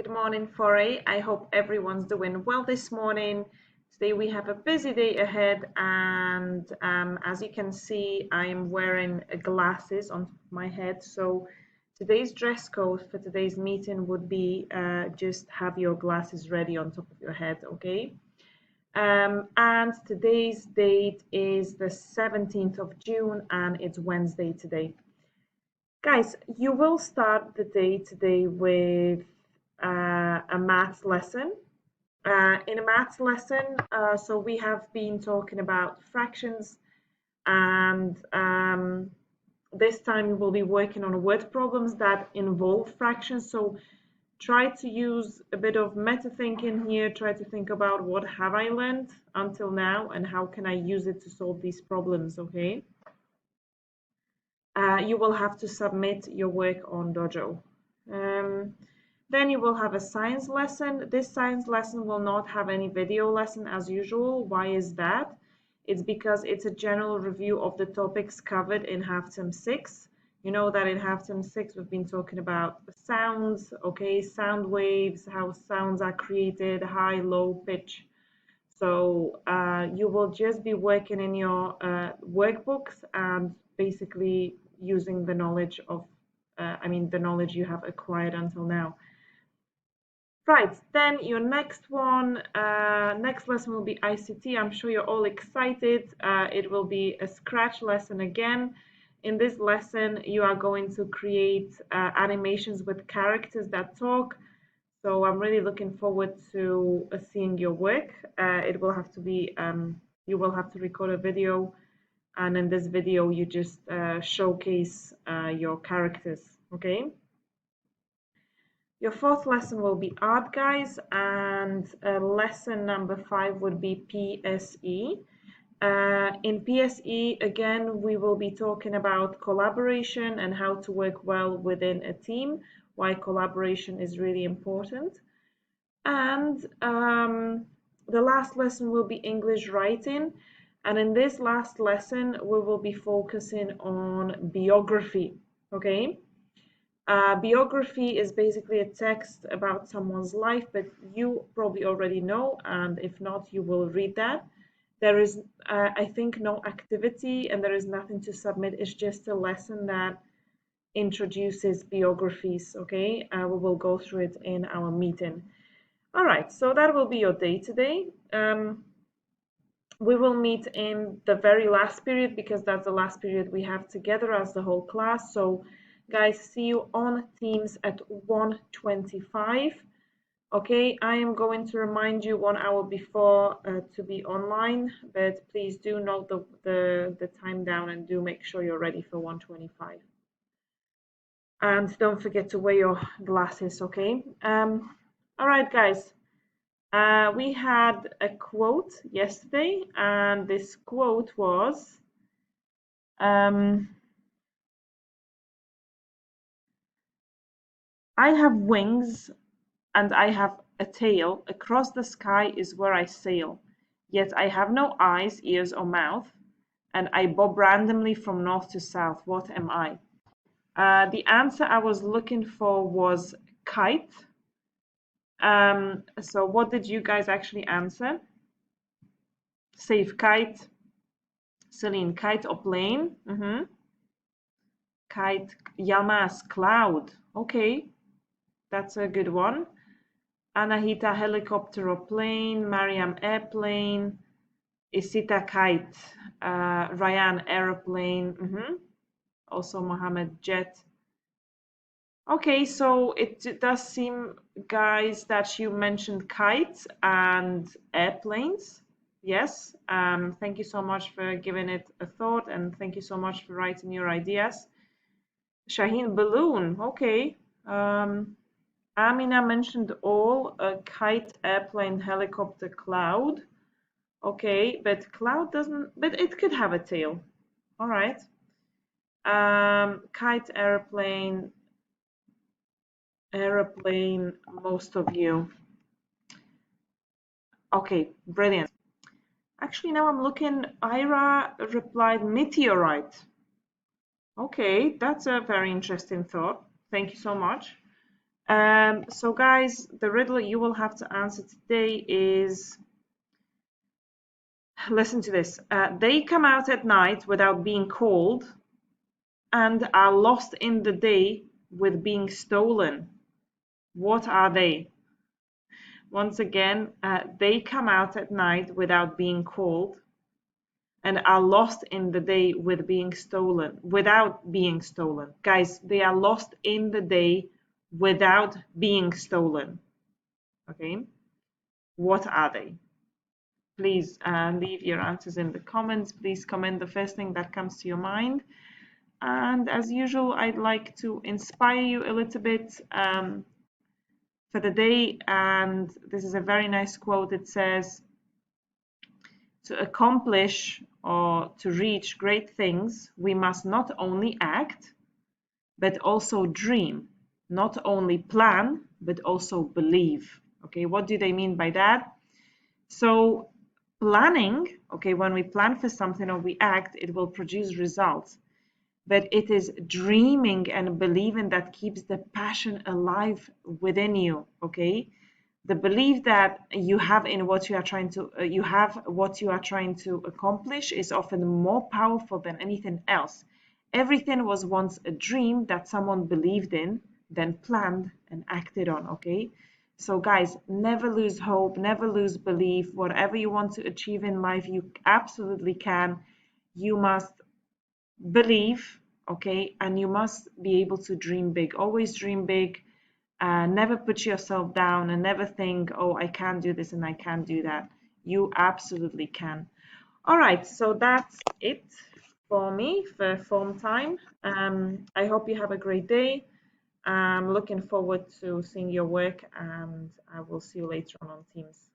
Good morning, Foray. I hope everyone's doing well this morning. Today we have a busy day ahead, and as you can see, I'm wearing glasses on my head. So today's dress code for today's meeting would be just have your glasses ready on top of your head, okay? And today's date is the 17th of June, and it's Wednesday today. Guys, you will start the day today with a maths lesson. In a maths lesson, so we have been talking about fractions, and this time we will be working on word problems that involve fractions. So try to use a bit of meta thinking here. Try to think about what have I learned until now and how can I use it to solve these problems, okay? You will have to submit your work on Dojo. Then you will have a science lesson. This science lesson will not have any video lesson as usual. Why is that? It's because it's a general review of the topics covered in half term 6. You know that in half term 6 we've been talking about sounds, okay, sound waves, how sounds are created, high, low pitch. So you will just be working in your workbooks and basically using the knowledge of, the knowledge you have acquired until now. Right, then your next lesson will be ICT. I'm sure you're all excited. It will be a Scratch lesson again. In this lesson, you are going to create animations with characters that talk. So I'm really looking forward to seeing your work. It will have to be, you will have to record a video, and in this video you just showcase your characters, okay? Your fourth lesson will be art, guys, and lesson number 5 would be PSE. In PSE, again, we will be talking about collaboration and how to work well within a team, why collaboration is really important. And the last lesson will be English writing. And in this last lesson, we will be focusing on biography, okay? Biography is basically a text about someone's life, but you probably already know, and if not, you will read that. There is, I think, no activity and there is nothing to submit. It's just a lesson that introduces biographies, okay? We will go through it in our meeting. All right, so that will be your day today. We will meet in the very last period because that's the last period we have together as the whole class. So guys, see you on Teams at 1:25. Okay, I am going to remind you 1 hour before to be online, but please do note the time down and do make sure you're ready for 1:25. And don't forget to wear your glasses, okay? All right, guys. We had a quote yesterday, and this quote was, I have wings and I have a tail. Across the sky is where I sail. Yet I have no eyes, ears, or mouth, and I bob randomly from north to south. What am I? The answer I was looking for was kite. So what did you guys actually answer? Safe kite, Celine, kite or plane? Kite, Yilmaz, cloud. Okay, that's a good one. Anahita, helicopter or plane. Mariam, airplane. Isita, kite. Ryan, aeroplane. Also Mohammed, jet. Okay, so it does seem, guys, that you mentioned kites and airplanes. Yes, thank you so much for giving it a thought, and thank you so much for writing your ideas. Shaheen, balloon. Okay. Amina mentioned all, kite, airplane, helicopter, cloud. Okay, but cloud doesn't, but it could have a tail. All right. Kite, airplane, most of you. Okay, brilliant. Actually, now I'm looking, Ira replied meteorite. Okay, that's a very interesting thought. Thank you so much. So guys, the riddle you will have to answer today is, listen to this. They come out at night without being called and are lost in the day with being stolen. What are they? Once again, they come out at night without being called and are lost in the day with being stolen, without being stolen. Guys, they are lost in the day without being stolen. Okay? What are they? Please leave your answers in the comments. Please comment the first thing that comes to your mind. And as usual, I'd like to inspire you a little bit for the day. And this is a very nice quote. It says, to accomplish or to reach great things, we must not only act, but also dream. Not only plan, but also believe. Okay, what do they mean by that? So planning, okay, when we plan for something or we act, it will produce results. But it is dreaming and believing that keeps the passion alive within you, okay? The belief that you have in what you are trying to accomplish is often more powerful than anything else. Everything was once a dream that someone believed in, then planned and acted on, okay? So guys, never lose hope, never lose belief. Whatever you want to achieve in life, you absolutely can. You must believe, okay, and you must be able to dream big. Always dream big. Never put yourself down and never think, oh, I can't do this and I can't do that. You absolutely can. All right, so that's it for me for form time. I hope you have a great day. I'm looking forward to seeing your work, and I will see you later on Teams.